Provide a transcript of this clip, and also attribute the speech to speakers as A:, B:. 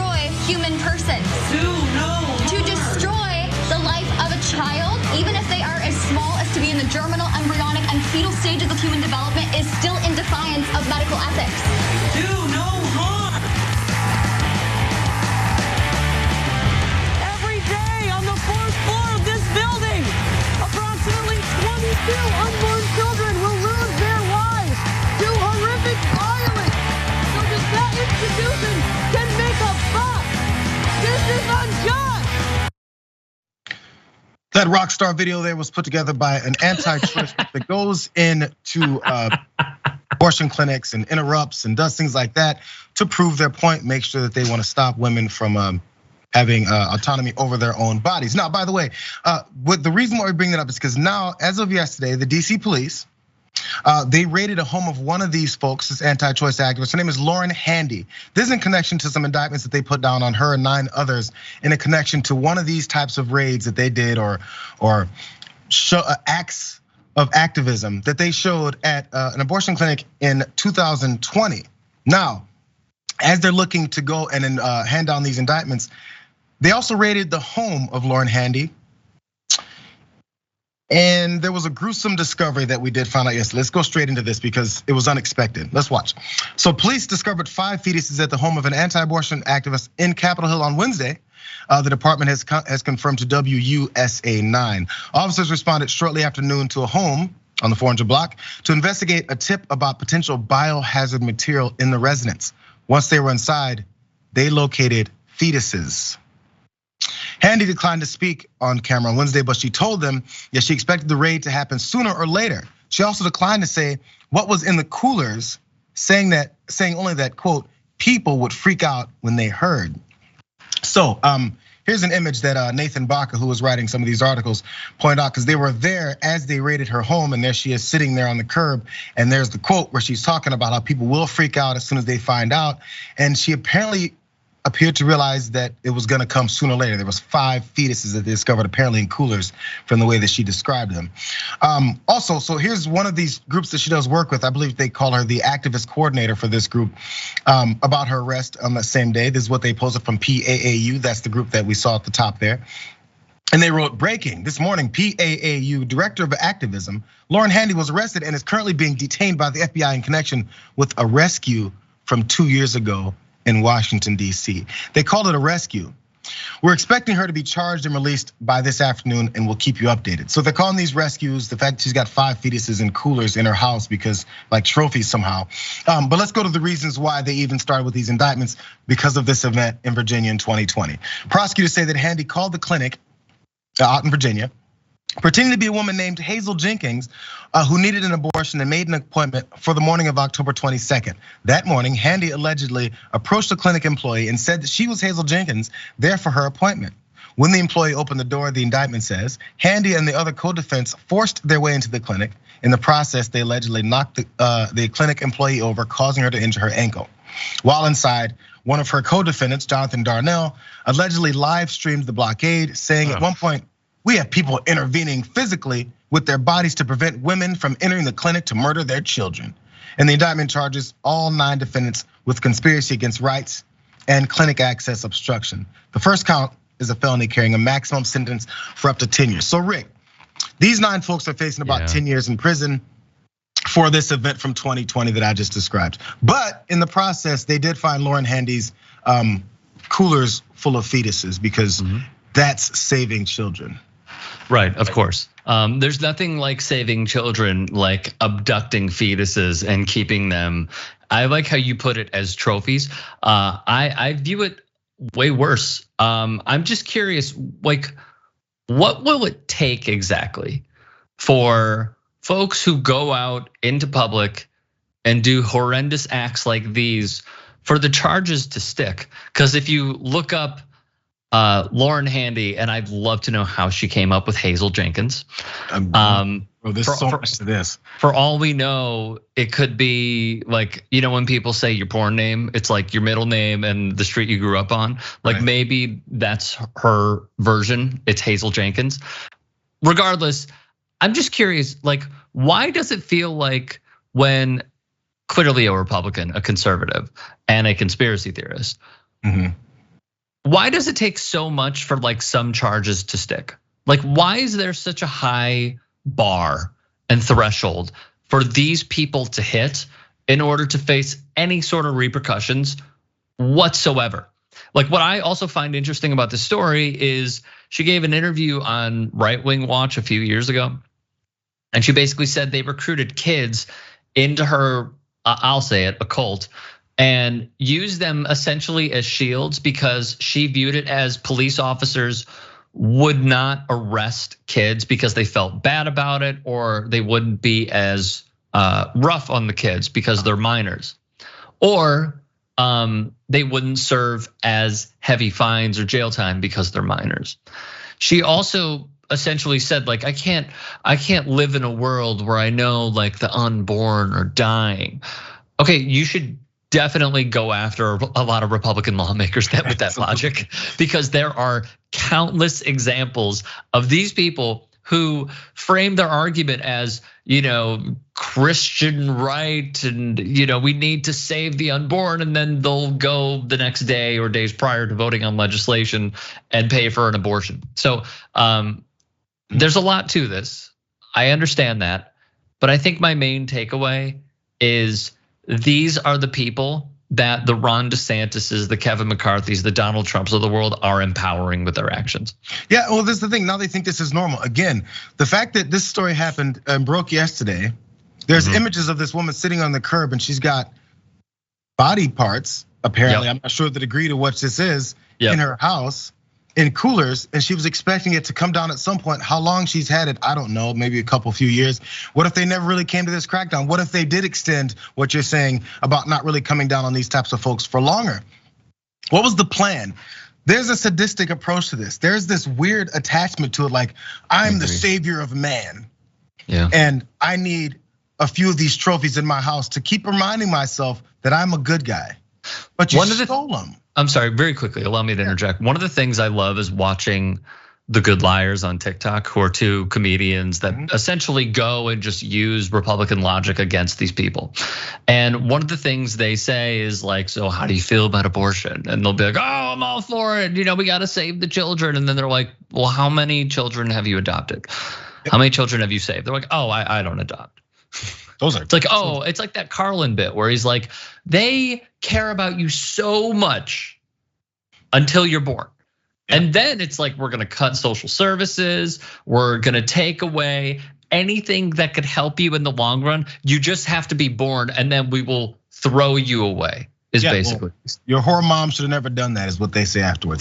A: destroy human persons. To destroy the life of a child, even if they are as small as to be in the germinal, embryonic, and fetal stages of human development, is still in defiance of medical ethics.
B: Do no harm.
C: Every day on the 4th floor of this building, approximately 22 unborn children will lose their lives to horrific violence. So that institution can make a buck. This is unjust.
D: That rock star video there was put together by an anti-choice group that goes into abortion clinics and interrupts and does things like that to prove their point, make sure that they want to stop women from having autonomy over their own bodies. Now, by the way, the reason why we bring that up is because now, as of yesterday, the DC police, they raided a home of one of these folks, this anti-choice activist. Her name is Lauren Handy. This is in connection to some indictments that they put down on her and 9 others in a connection to one of these types of raids that they did or show acts of activism that they showed at an abortion clinic in 2020. Now, as they're looking to go and hand down these indictments, they also raided the home of Lauren Handy. And there was a gruesome discovery that we did find out yesterday. Let's go straight into this because it was unexpected. Let's watch. So police discovered 5 fetuses at the home of an anti-abortion activist in Capitol Hill on Wednesday. The department has confirmed to WUSA 9. Officers responded shortly after noon to a home on the 400 block to investigate a tip about potential biohazard material in the residence. Once they were inside, they located fetuses. Handy declined to speak on camera on Wednesday, but she told them that she expected the raid to happen sooner or later. She also declined to say what was in the coolers, saying only that, quote, people would freak out when they heard. So here's an image that Nathan Baca, who was writing some of these articles, pointed out because they were there as they raided her home, and there she is sitting there on the curb, and there's the quote where she's talking about how people will freak out as soon as they find out, and she apparently appeared to realize that it was gonna come sooner or later. There was 5 fetuses that they discovered apparently in coolers from the way that she described them. Also, so here's one of these groups that she does work with. I believe they call her the activist coordinator for this group, about her arrest on that same day. This is what they posted from PAAU. That's the group that we saw at the top there. And they wrote, breaking this morning, PAAU director of activism, Lauren Handy was arrested and is currently being detained by the FBI in connection with a rescue from 2 years ago in Washington, DC. They called it a rescue. We're expecting her to be charged and released by this afternoon, and we'll keep you updated. So they're calling these rescues, the fact that she's got 5 fetuses in coolers in her house because like trophies somehow. But let's go to the reasons why they even started with these indictments because of this event in Virginia in 2020. Prosecutors say that Handy called the clinic out in Virginia, pretending to be a woman named Hazel Jenkins, who needed an abortion and made an appointment for the morning of October 22nd. That morning, Handy allegedly approached the clinic employee and said that she was Hazel Jenkins there for her appointment. When the employee opened the door, the indictment says, Handy and the other co-defendants forced their way into the clinic. In the process, they allegedly knocked the clinic employee over, causing her to injure her ankle. While inside, one of her co-defendants, Jonathan Darnell, allegedly live streamed the blockade, saying at one point, we have people intervening physically with their bodies to prevent women from entering the clinic to murder their children. And the indictment charges all 9 defendants with conspiracy against rights and clinic access obstruction. The first count is a felony carrying a maximum sentence for up to 10 years. So Rick, these 9 folks are facing about 10 years in prison for this event from 2020 that I just described. But in the process, they did find Lauren Handy's coolers full of fetuses because that's saving children.
E: Right, of course. There's nothing like saving children, like abducting fetuses and keeping them. I like how you put it as trophies. I view it way worse. I'm just curious, like, what will it take exactly for folks who go out into public and do horrendous acts like these for the charges to stick? Because if you look up Lauren Handy, and I'd love to know how she came up with Hazel Jenkins.
D: There's so much to this.
E: For all we know, it could be like, when people say your porn name, it's like your middle name and the street you grew up on. Like maybe that's her version. It's Hazel Jenkins. Regardless, I'm just curious, like, why does it feel like when clearly a Republican, a conservative, and a conspiracy theorist why does it take so much for like some charges to stick? Like, why is there such a high bar and threshold for these people to hit in order to face any sort of repercussions whatsoever? Like, what I also find interesting about this story is she gave an interview on Right Wing Watch a few years ago. And she basically said they recruited kids into her, I'll say it, a cult, and used them essentially as shields because she viewed it as police officers would not arrest kids because they felt bad about it, or they wouldn't be as rough on the kids because they're minors, or they wouldn't serve as heavy fines or jail time because they're minors. She also essentially said, like, I can't live in a world where I know like the unborn are dying. Okay, you should definitely go after a lot of Republican lawmakers with that logic, because there are countless examples of these people who frame their argument as, Christian right, and we need to save the unborn, and then they'll go the next day or days prior to voting on legislation and pay for an abortion. So there's a lot to this. I understand that, but I think my main takeaway is these are the people that the Ron DeSantis's, the Kevin McCarthy's, the Donald Trumps of the world are empowering with their actions.
D: Yeah, well, this is the thing. Now they think this is normal. Again, the fact that this story happened and broke yesterday, there's images of this woman sitting on the curb and she's got body parts, apparently. I'm not sure the degree to what this is in her house, in coolers, and she was expecting it to come down at some point. How long she's had it, I don't know, maybe a few years. What if they never really came to this crackdown? What if they did extend what you're saying about not really coming down on these types of folks for longer? What was the plan? There's a sadistic approach to this. There's this weird attachment to it, like I'm the savior of man. And I need a few of these trophies in my house to keep reminding myself that I'm a good guy. But you stole them.
E: I'm sorry, very quickly, allow me to interject. One of the things I love is watching the Good Liars on TikTok, who are two comedians that essentially go and just use Republican logic against these people. And one of the things they say is like, so how do you feel about abortion? And they'll be like, oh, I'm all for it. We gotta save the children. And then they're like, well, how many children have you adopted? How many children have you saved? They're like, oh, I don't adopt. It's like, oh, it's like that Carlin bit where he's like, they care about you so much until you're born. And then it's like, we're gonna cut social services, we're gonna take away anything that could help you in the long run. You just have to be born, and then we will throw you away, is basically.
D: Well, your whore mom should have never done that, is what they say afterwards.